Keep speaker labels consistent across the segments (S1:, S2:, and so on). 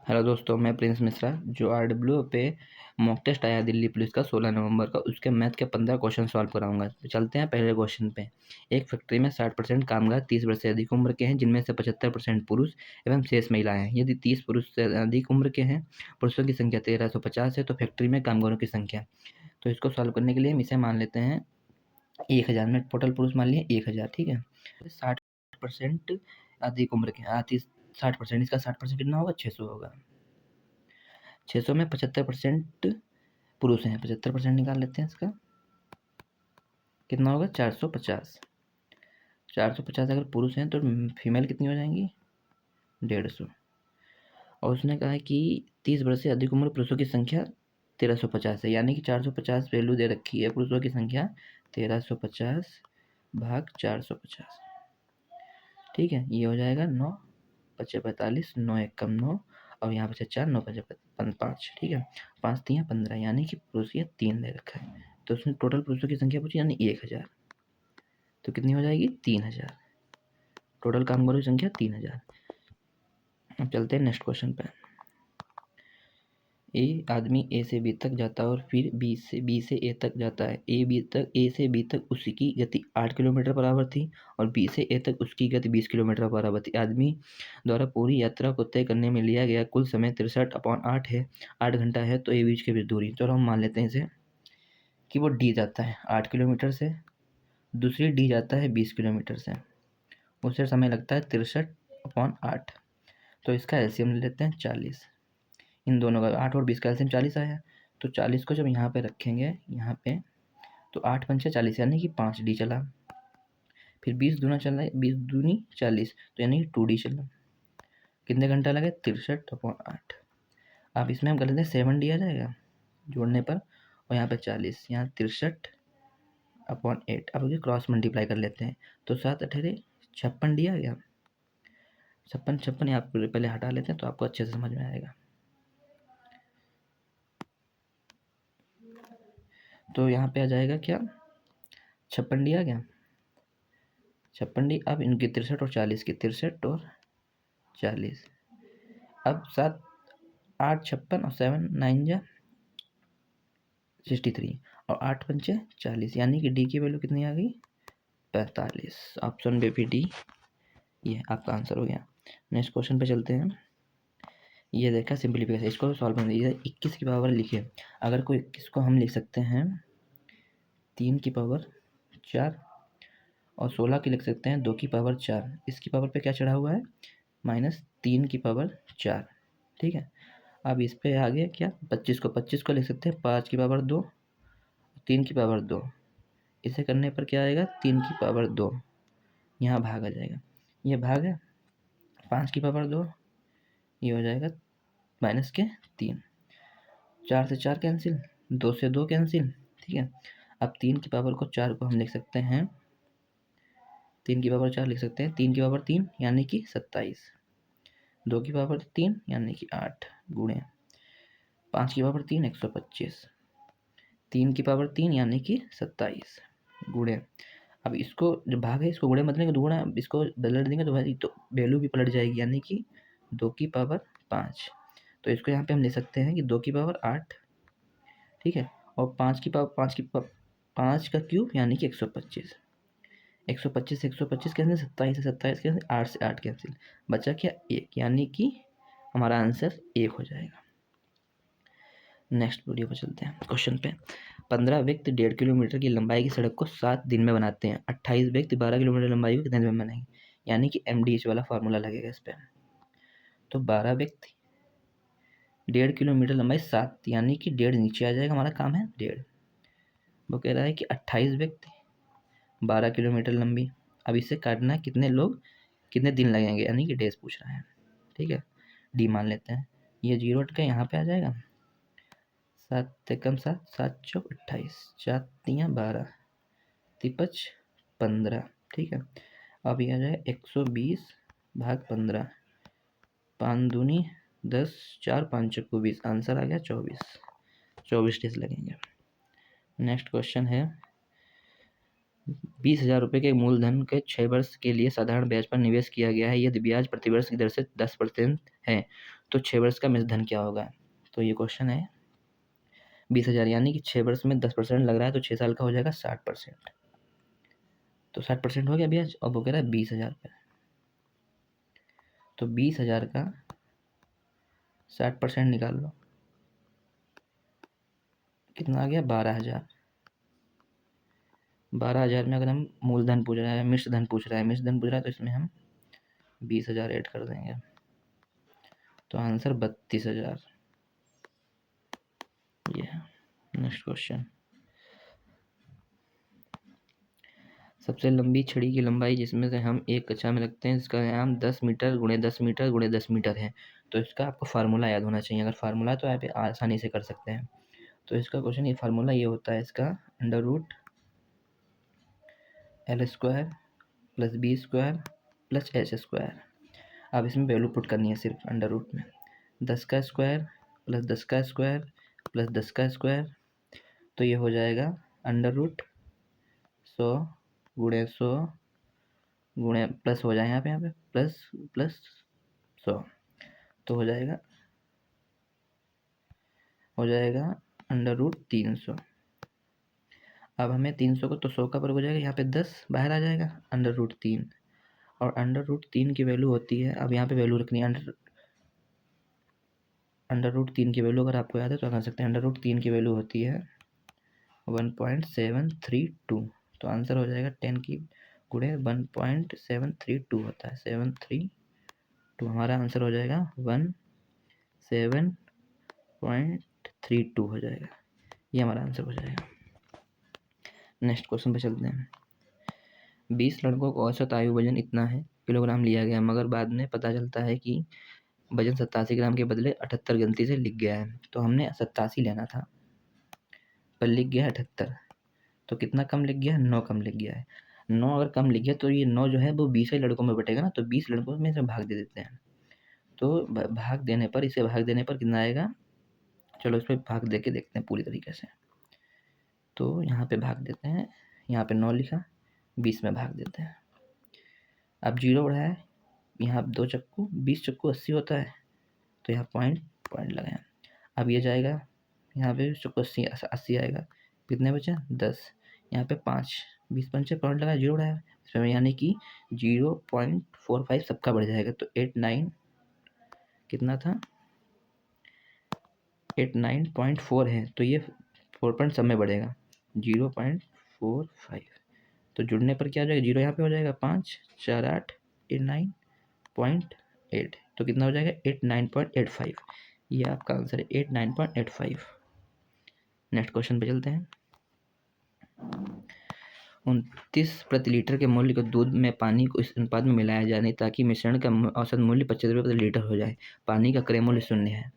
S1: Hello दोस्तों, मैं Prince Mishra. जो RW पे मॉक टेस्ट आया दिल्ली पुलिस का 16 नवंबर का, उसके मैथ के 15 क्वेश्चन सॉल्व कराऊंगा। तो चलते हैं पहले क्वेश्चन पे। एक फैक्ट्री में 60% कामगार 30 वर्ष से अधिक उम्र के हैं, जिनमें से 75% पुरुष एवं शेष महिलाएं हैं। यदि 30 पुरुष से अधिक उम्र के हैं, पुरुषों की संख्या 1350 है, तो फैक्ट्री में कामगारों की संख्या। तो इसको सॉल्व करने के लिए हम इसे मान लेते हैं 1000 में। टोटल पुरुष मान लिए 1000, ठीक है। 60% अधिक उम्र के हैं, 60%, इसका 60% कितना होगा? 600 होगा। 600 में 75% पुरुष हैं, 75% निकाल लेते हैं। इसका कितना होगा? 450। 450 अगर पुरुष हैं तो फीमेल कितनी हो जाएंगी? 150। और उसने कहा है कि 30 वर्ष से अधिक उम्र पुरुषों की संख्या 1350 है, यानी कि 450 वैल्यू दे रखी है। पुरुषों की संख्या 1350 भाग 450, ठीक है। ये हो जाएगा 9 बचे 45, 9 एक कम 9, और यहाँ बचे 4, 9 बचे 5, ठीक है। 5 3 15, यानी कि पुरुष ये 3 दे रखा है। तो उसमें टोटल पुरुषों की संख्या पूछी, यानी 1000। तो कितनी हो जाएगी? 3000। टोटल कामगारों की संख्या 3000। अब चलते हैं नेक्स्ट क्वेश्चन पे। आदमी ए से बी तक जाता है और फिर बी से ए तक जाता है। ए से बी तक उसकी गति 8 किलोमीटर पर आवर थी और बी से ए तक उसकी गति 20 किलोमीटर पर आवर थी। आदमी द्वारा पूरी यात्रा को तय करने में लिया गया कुल समय 63/8 है, 8 घंटा है। तो ए बीच के बीच दूरी, चलो हम मान लेते हैं इसे कि वो डी जाता है 8 किलोमीटर से, दूसरी डी जाता है 20 किलोमीटर से। उसे समय लगता है 63/8। तो इसका एलसीएम ले लेते हैं 40। इन दोनों का 8 और 20 का एलसीएम 40 आया। तो 40 को जब यहाँ पे रखेंगे, यहाँ पे, तो 8 पंचे 40, यानी कि 5 डी चला। फिर 20 दूना चला, 20 दूनी 40, तो यानी कि 2 डी चला। कितने घंटा लगे? 63/8। अब इसमें हम कर लेते हैं 7 डी आ जाएगा जोड़ने पर, और यहाँ पे 40, यहाँ 63/8। अब ये क्रॉस मल्टीप्लाई कर लेते हैं, तो 7 18 56 डी आ गया। 56 56 यहाँ पर पहले हटा लेते हैं तो आपको अच्छे से समझ में आएगा। तो यहाँ पे आ जाएगा क्या? 56 डी आ गया। 56 डी। अब इनकी 63 और 40 की, 63 और 40। अब 7 8 56 और 7 9 जा 63, और 8 पंचे 40, यानी कि डी की वैल्यू कितनी आ गई? 45। ऑप्शन बी भी डी, ये आपका आंसर हो गया। नेक्स्ट क्वेश्चन पे चलते हैं। ये देखा सिंप्लीफिकेशन, इसको सॉल्व करना। ये 21 की पावर लिखिए। अगर कोई 21 को हम लिख सकते हैं 3 की पावर 4, और 16 की लिख सकते हैं 2 की पावर 4। इसकी पावर पे क्या चढ़ा हुआ है? -3 की पावर 4, ठीक है। अब इस पे आगे क्या? 25 को लिख सकते हैं 5 की पावर 2, 3 की पावर 2। इसे करने पर क्या आएगा? 3 की पावर 2। यहाँ भाग आ जाएगा, ये भाग है। 5 की पावर 2, ये हो जाएगा -3। 4 से 4 कैंसिल, 2 से 2 कैंसिल, ठीक है। अब 3 की पावर को 4 को हम लिख सकते हैं, 3 की पावर 4 लिख सकते हैं 3 की पावर 3, यानी कि 27। 2 की पावर 3, यानी कि 8, गुणे 5 की पावर 3 125, 3 की पावर 3, यानी कि 27, गुणे। अब इसको जो भाग है इसको गुणे मत लेंगे, दुगुना इसको पलट देंगे तो भाई तो वैल्यू भी पलट जाएगी, यानी कि 2 की पावर 5। तो इसको यहाँ पे हम ले सकते हैं कि 2 की पावर 8, ठीक है। और 5 का क्यूब, यानी कि 125। 125 से 125 कैंसिल, 27 से 27 कैंसिल, 8 से 8 कैंसिल, बचा क्या? 1, यानी कि हमारा आंसर 1 हो जाएगा। नेक्स्ट वीडियो पर चलते हैं क्वेश्चन पे। 15 व्यक्ति 1.5 किलोमीटर की लंबाई की सड़क को 7 दिन में बनाते हैं। 28 व्यक्ति 12 किलोमीटर लंबाई को कितने दिन में बनाएंगे? यानी कि MDH वाला फार्मूला लगेगा इस पर। तो 12 व्यक्ति 1.5 किलोमीटर लंबाई 7, यानी कि 1.5 नीचे आ जाएगा, हमारा काम है 1.5। वो कह रहा है कि 28 व्यक्ति 12 किलोमीटर लंबी। अब इसे काटना है, कितने लोग कितने दिन लगेंगे, यानी कि डेज पूछ रहा है, ठीक है। डी मान लेते हैं। ये 0 हट के यहाँ पे आ जाएगा, 7 से कम 7, 7 चौक 28, 4 तियाँ 12, 3 15, ठीक है। अब ये आ जाए 120 भाग 15, 5 दूनी 10, 4 5 चौको 20, आंसर आ गया 24 डेज लगेंगे। नेक्स्ट क्वेश्चन है। 20,000 रुपये के मूलधन के 6 वर्ष के लिए साधारण ब्याज पर निवेश किया गया है। यदि ब्याज प्रतिवर्ष की दर से 10% है तो 6 वर्ष का मिश्रधन क्या होगा? तो ये क्वेश्चन है 20,000 यानी कि 6 वर्ष में 10% लग रहा है तो 6 साल का हो जाएगा 60%। तो 60% हो गया ब्याज। अब वो कह रहा है 20,000 का। तो 20,000 का 60% निकाल लो, कितना आ गया? 12,000। 12,000 में अगर हम मूलधन पूछ रहा है, मिश्रधन पूछ रहा है तो इसमें हम 20,000 ऐड कर देंगे, तो आंसर 32,000। ये नेक्स्ट क्वेश्चन। सबसे लंबी छड़ी की लंबाई जिसमें से हम एक कक्षा में रखते हैं इसका आयाम 10 मीटर गुणे 10 मीटर गुणे 10 मीटर है। तो इसका आपको फार्मूला याद होना चाहिए। अगर फार्मूला है तो आप आसानी से कर सकते हैं। तो इसका क्वेश्चन ये फार्मूला ये होता है इसका under root L² plus B² plus H²। अब इसमें वैल्यू पुट करनी है सिर्फ अंडर रूट में। 10 का स्क्वायर प्लस 10 का स्क्वायर प्लस 10 का स्क्वायर, तो ये हो जाएगा अंडर रूट 100 गुणे 100 गुणे प्लस हो जाए यहाँ पे प्लस प्लस 100, तो हो जाएगा अंडर रूट 300। अब हमें 300 को तो 100 का वर्ग हो जाएगा, यहाँ पे 10 बाहर आ जाएगा, अंडर रूट 3। और अंडर रूट 3 की वैल्यू होती है, अब यहाँ पे वैल्यू रखनी है अंडर रूट 3 की वैल्यू अगर आपको याद है तो कर सकते हैं। अंडर रूट 3 की वैल्यू होती है 1.732। तो आंसर हो जाएगा 10 की गुणे 1.732 होता है 732। हमारा आंसर हो जाएगा 17.32 हो जाएगा। ये हमारा आंसर हो जाएगा। नेक्स्ट क्वेश्चन पे चलते हैं। 20 लड़कों को औसत आयु वजन इतना है किलोग्राम लिया गया, मगर बाद में पता चलता है कि वजन 87 ग्राम के बदले 78 गलती से लिख गया है। तो हमने 87 लेना था पर लिख गया है 78। तो कितना कम लिख गया है? 9 कम लिख गया है। 9 अगर कम लिख गया तो ये 9 जो है वो 20 ही लड़कों में बटेगा ना, तो 20 लड़कों में से भाग दे देते हैं। तो इसे भाग देने पर कितना आएगा? चलो इस पर भाग दे के देखते हैं पूरी तरीके से। तो यहाँ पे भाग देते हैं, यहाँ पे 9 लिखा, 20 में भाग देते हैं। अब 0 बढ़ाया, यहाँ 2 चक्कू 20 चक्कू 80 होता है, तो यहाँ पॉइंट लगाया। अब ये जाएगा यहाँ पे चक्कू 80 आएगा, कितने बचे? 10। यहाँ पे 5 20 पंचे पॉइंट लगाया, 0 बढ़ाया इसमें, यानी कि 0.45 सबका बढ़ जाएगा। तो 89 कितना था? 89.4 है, तो ये 4 पॉइंट सब में बढ़ेगा 0.45। तो जुड़ने पर क्या हो जाएगा? 0 यहाँ पे हो जाएगा 5 4 8 89.8, तो कितना हो जाएगा? 89.85। ये आपका आंसर है 89.85। नेक्स्ट क्वेश्चन पे चलते हैं। 29 प्रति लीटर के मूल्य को दूध में पानी को इस अनुपात में मिलाया जाए ताकि मिश्रण का औसत मूल्य 25 रुपये प्रति लीटर हो जाए। पानी का क्रय मूल्य 0 है।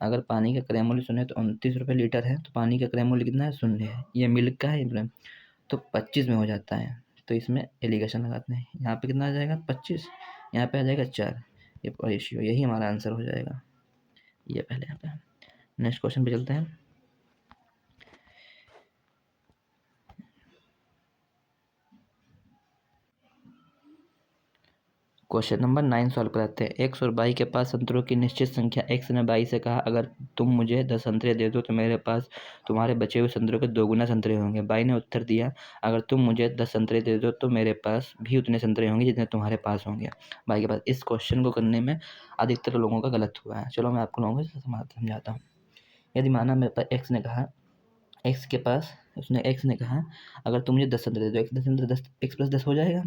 S1: अगर पानी का क्रय मूल्य 0 है तो 29 रुपये लीटर है, तो पानी का क्रय मूल्य कितना है? 0 है। ये मिल्क का है, तो 25 में हो जाता है। तो इसमें एलिगेशन लगाते हैं। यहाँ पे कितना आ जाएगा? 25, यहाँ पे आ जाएगा 4। ये रेशियो, यही हमारा आंसर हो जाएगा। ये पहले यहाँ पे। नेक्स्ट क्वेश्चन पे चलते हैं। क्वेश्चन नंबर 9 सॉल्व कराते हैं। एक्स और बाई के पास संतरों की निश्चित संख्या। एक्स ने बाई से कहा अगर तुम मुझे 10 संतरे दे दो तो मेरे पास तुम्हारे बचे हुए संतरों के 2 गुना संतरे होंगे। बाई ने उत्तर दिया अगर तुम मुझे 10 संतरे दे दो तो मेरे पास भी उतने संतरे होंगे जितने तुम्हारे पास होंगे बाई के पास। इस क्वेश्चन को करने में अधिकतर लोगों का गलत हुआ है। चलो मैं आपको लोगों को समझाता हूँ। यदि माना मेरे पास एक्स ने कहा एक्स ने कहा अगर तुम मुझे 10 संतरे दे दो, एक्स 10 संतरे 10 एक्स प्लस 10 हो जाएगा।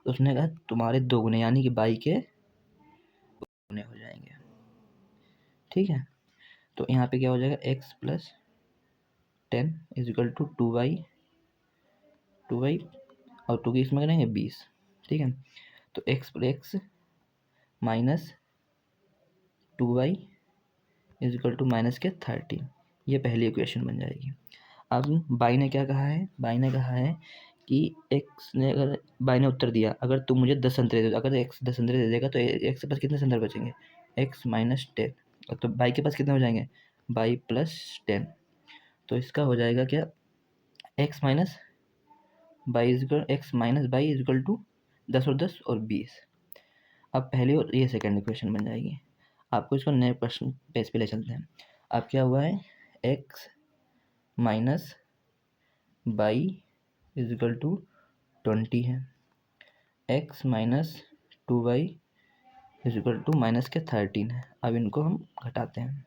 S1: उसने कहा तुम्हारे 2 गुने यानी कि बाई के गुने हो जाएंगे। ठीक है, तो यहाँ पे क्या हो जाएगा? X plus 10 is equal to 2y और 2 की इसमें करेंगे 20। ठीक है, तो x minus 2y is equal to minus के 30। ये पहली इक्वेशन बन जाएगी। अब बाई ने क्या कहा है? बाई ने कहा है कि बाई ने उत्तर दिया अगर तुम मुझे 10 संतरे दे दो। अगर एक्स 10 संतरे दे देगा तो एक्स के पास कितने संतरे बचेंगे? X minus 10। तो बाई के पास कितने हो जाएंगे? Y plus 10। तो इसका हो जाएगा क्या? X minus y is equal to 10 और 10 और 20। अब पहली और ये सेकेंड इक्वेशन बन जाएगी। आपको इसको नए प्रश्न पेज पे ले चलते हैं। अब क्या हुआ है, x minus y is equal to 20 है, x minus 2y is equal to minus के 13 है। अब इनको हम घटाते हैं,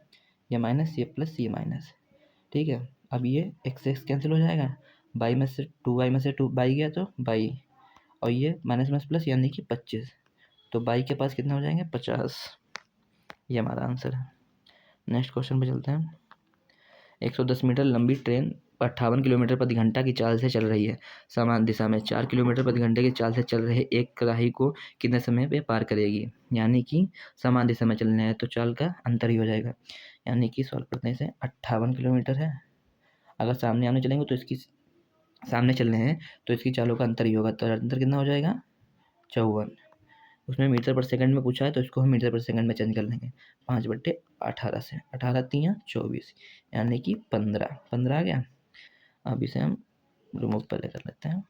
S1: ये माइनस ये प्लस ये माइनस, ठीक है। अब ये x x कैंसिल हो जाएगा, बाई में से 2y में से 2 बाई गया तो बाई, और ये माइनस माइनस प्लस यानी कि 25, तो बाई के पास कितना हो जाएंगे 50, ये हमारा आंसर है। नेक्स्ट क्वेश्चन पे चलते हैं। 110 मीटर लंबी ट्रेन 58 किलोमीटर प्रति घंटा की चाल से चल रही है। समान दिशा में 4 किलोमीटर प्रति घंटे की चाल से चल रहे एक कड़ाही को कितने समय पे पार करेगी। यानी कि समान दिशा में चलना है तो चाल का अंतर ही हो जाएगा। यानी कि सॉल्व करने से 58 किलोमीटर है, अगर सामने आने चलेंगे तो इसकी सामने चलने हैं तो इसकी चालों का अंतर ही होगा, तो अंतर कितना हो जाएगा 54। उसमें मीटर पर सेकंड में पूछा है तो इसको हम मीटर पर सेकंड में चेंज कर लेंगे, 5/18 से 18 तियाँ 24 यानी कि 15 आ गया। अब इसे हम रिमूव पहले कर लेते हैं।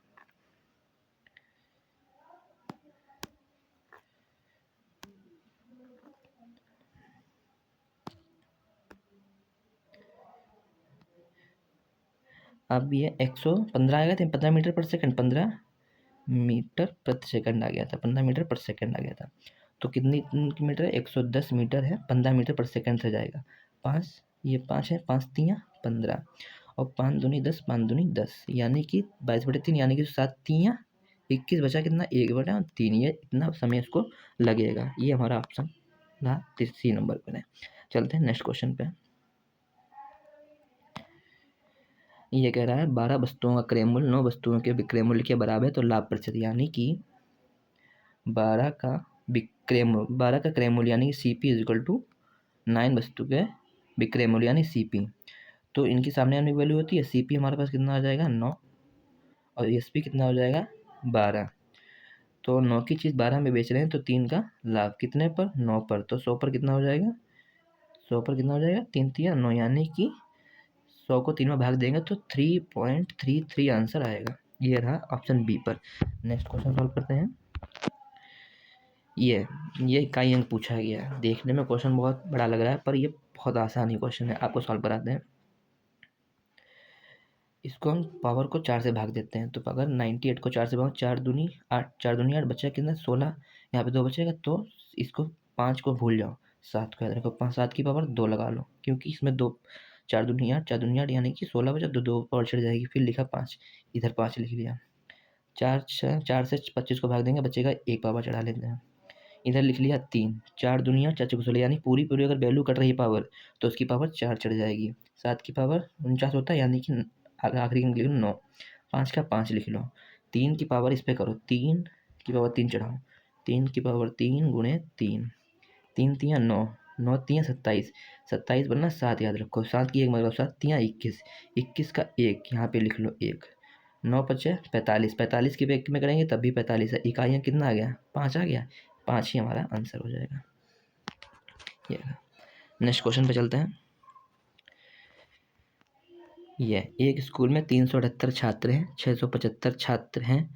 S1: अब ये 115 आ गया था, 15 मीटर पर सेकंड, 15 मीटर प्रति सेकंड आ गया था, 15 मीटर पर सेकंड आ गया था। तो कितनी मीटर है, 110 मीटर है, 15 मीटर पर सेकंड से जाएगा। 5 ये 5 है, 5 तियाँ 15 और 5 दूनी 10, 5 दूनी 10 यानी कि 22/3 यानी कि 7 तियाँ 21 बचा कितना 1/3, ये इतना समय इसको लगेगा। ये हमारा ऑप्शन ना सी नंबर पर है। चलते हैं नेक्स्ट क्वेश्चन पे। ये कह रहा है 12 वस्तुओं का क्रय मूल्य 9 वस्तुओं के विक्रय मूल्य के बराबर है तो लाभ प्रतिशत, यानी कि 12 का क्रय मूल्य यानी कि CP इजिकल टू 9 वस्तु के विक्रय मूल्य यानी CP। तो इनकी सामने आने की वैल्यू होती है, CP हमारे पास कितना आ जाएगा 9 और SP कितना हो जाएगा 12। तो 9 की चीज़ 12 में बेच रहे हैं तो 3 का लाभ कितने पर 9 पर, तो 100 पर कितना हो जाएगा 100 पर कितना हो जाएगा 3 तिया 9 यानी कि 100 को 3 में भाग देंगे तो 3.33 आंसर आएगा। ये रहा ऑप्शन बी पर। नेक्स्ट क्वेश्चन सॉल्व करते हैं। ये इकाई अंक पूछा गया है, देखने में क्वेश्चन बहुत बड़ा लग रहा है पर ये बहुत आसान ही क्वेश्चन है, आपको सॉल्व कराते हैं। इसको हम पावर को 4 से भाग देते हैं, तो अगर 98 को 4 से भाग 4 दूनी 8, 4 दूनी 8 बचा कितना 16, यहाँ पे 2 बचेगा तो इसको 5 को भूल जाओ, 7 को याद रखो, 7 की पावर 2 लगा लो क्योंकि इसमें 2 4 दूनी 8, 4 दूनी 8 यानी कि 16 बचा, 2 पावर चढ़ जाएगी, फिर लिखा 5, इधर 5 लिख लिया। 4 से 25 को भाग देंगे बचेगा 1 पावर चढ़ा लेते हैं, इधर लिख लिया 3, 4 दूनी 8, 4 चौके 16 यानी पूरी अगर वैल्यू कट रही है पावर तो उसकी पावर 4 चढ़ जाएगी। 7 की पावर 49 होता है यानी कि आखिरी अंक लिख लो 9, 5 का 5 लिख लो, 3 की पावर इस पर करो, 3 की पावर 3 चढ़ाओ, 3 की पावर 3 गुणे 3, 3 तियाँ 9, 9 तियाँ 27, 27 बनना 7 याद रखो, 7 की 1 मतलब 7 तियाँ 21, 21 का 1 यहाँ पे लिख लो 1, 9 पचे 45, 45 की व्यक्त में करेंगे तब भी 45 है, इकाइयाँ कितना आ गया 5 आ गया, 5 ही हमारा आंसर हो जाएगा। ये नेक्स्ट क्वेश्चन पे चलते हैं। ये एक स्कूल में 378 छात्र हैं, 675 छात्र हैं।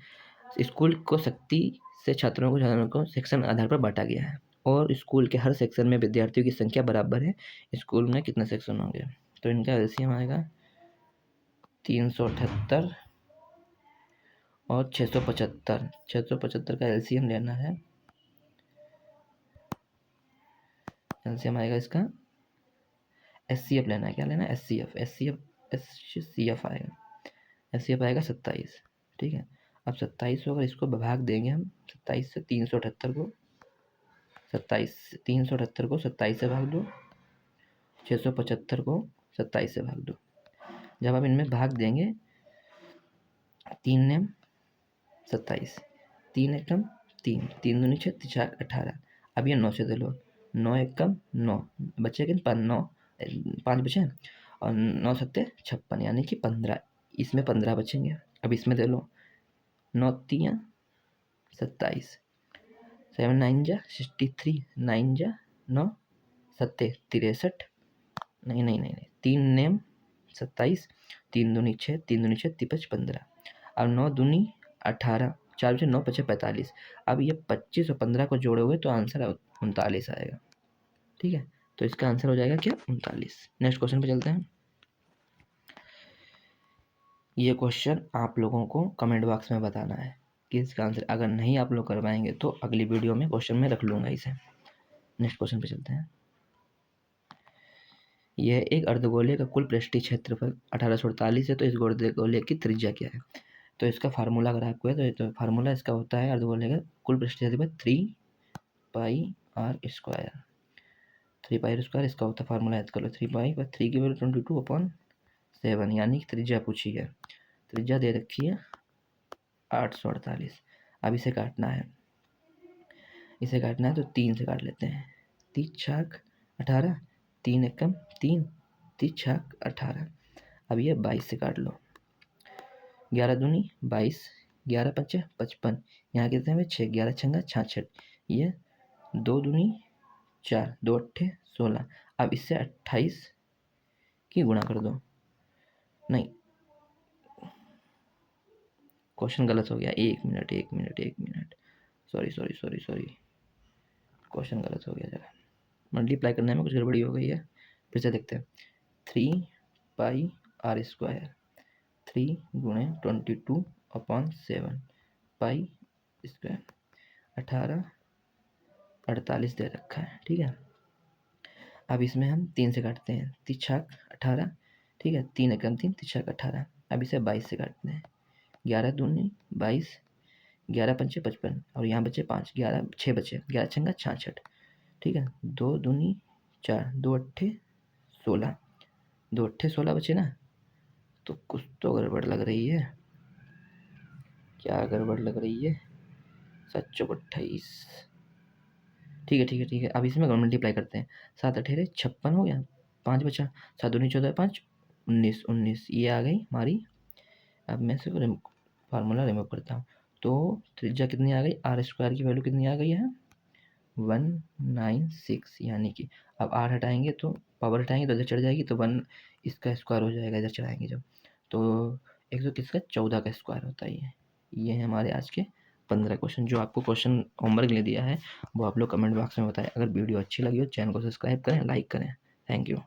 S1: स्कूल को सख्ती से छात्रों को सेक्शन आधार पर बांटा गया है और स्कूल के हर सेक्शन में विद्यार्थियों की संख्या बराबर है। स्कूल में कितने सेक्शन होंगे, तो इनका एलसीएम आएगा 378 और 675, 675 का एलसीएम लेना है, एलसीएम आएगा इसका एचसीएफ लेना है, क्या लेना है एचसीएफ आएगा, एचसीएफ आएगा 27, ठीक है। अब 27 को अगर इसको भाग देंगे हम 27 से 378 को, 27 से भाग दो, 675 को 27 से भाग दो, जब आप इनमें भाग देंगे 3 ने 27, 3 एकम 3, 3 दूनी 6, 4 18, अब ये 9 से दे लो, 9 एकम 9 बचे कि 5 बचे और 9 सत्ते 56 यानी कि 15, इसमें 15 बचेंगे। अब इसमें दे लो 9 तियाँ 27, 7 9 जा 63, 9 जा 9 सत्ते 63, नहीं 3 नेम 27, 3 दूनी 6, 3 दूनी 6 तिपच 15, अब 9 दूनी 18, 4 बचे 9 पचे 45, अब ये 25 और 15 को जोड़ोगे तो आंसर 39 आएगा, ठीक है, तो इसका आंसर हो जाएगा क्या, 39। नेक्स्ट क्वेश्चन पे चलते हैं। ये क्वेश्चन आप लोगों को कमेंट बॉक्स में बताना है कि इसका आंसर, अगर नहीं आप लोग कर पाएंगे तो अगली वीडियो में क्वेश्चन में रख लूँगा इसे। नेक्स्ट क्वेश्चन पे चलते हैं। यह एक अर्धगोले का कुल पृष्ठीय क्षेत्रफल 1848 है, तो इस अर्धगोले की त्रिज्या क्या है। तो इसका फार्मूला अगर आपको है तो फार्मूला इसका होता है अर्धगोले का कुल पृष्ठीय क्षेत्रफल 3πr²। 3πr², इसका होता है फार्मूला याद कर लो, 3 की वैल्यू 22/7, यानी कि त्रिज्या पूछी है, त्रिज्या दे रखी है 848। अब इसे काटना है, तो 3 से काट लेते हैं। 3 छाक 18, 3 एकम 3, 3 छाक 18। अब ये 22 से काट लो, 11 दूनी 22, 11 पंचे 55, यहाँ कितने में 6, 11 छंगा 66, ये 2 दूनी 4, 2 अट्ठे 16। अब इससे 28 की गुणा कर दो, नहीं क्वेश्चन गलत हो गया, एक मिनट, सॉरी, क्वेश्चन गलत हो गया, जरा मल्टीप्लाई करने में कुछ गड़बड़ी हो गई है, फिर से देखते हैं। 3πr², 3 गुणे 22/7 पाई स्क्वायर, 48 दे रखा है, ठीक है। अब इसमें हम 3 से काटते हैं, 3 छाक 18, ठीक है, 3 एकम 3, 3 छाक 18। अब इसे 22 से काटते हैं, 11 दूनी 22, 11 पंचे 55, और यहाँ बचे 5, 11 6 बचे, 11 छंगा 66, ठीक है, 2 दूनी 4, 2 अट्ठे 16, 2 अट्ठे 16 बचे ना, तो कुछ तो गड़बड़ लग रही है, क्या गड़बड़ लग रही है, 7 चौक 28, ठीक है। अब इसमें मल्टीप्लाई करते हैं, 7 अठेरे 56 हो गया, 5 बचा, 7 दूनी 14, 5 19, ये आ गई हमारी। अब मैं से फार्मूला रिमूव करता हूँ, तो त्रिज्या कितनी आ गई, r² की वैल्यू कितनी आ गई है, 196, यानी कि अब 8 हटाएंगे तो पावर हटाएंगे तो इधर चढ़ जाएगी, तो 1 इसका स्क्वायर हो जाएगा, इधर चढ़ाएंगे जब, तो 114 का स्क्वायर होता है ये है हमारे आज के 15 क्वेश्चन। जो आपको क्वेश्चन होमवर्क ले दिया है वो आप लोग कमेंट बॉक्स में बताएं। अगर वीडियो अच्छी लगी हो चैनल को सब्सक्राइब करें, लाइक करें। Thank you.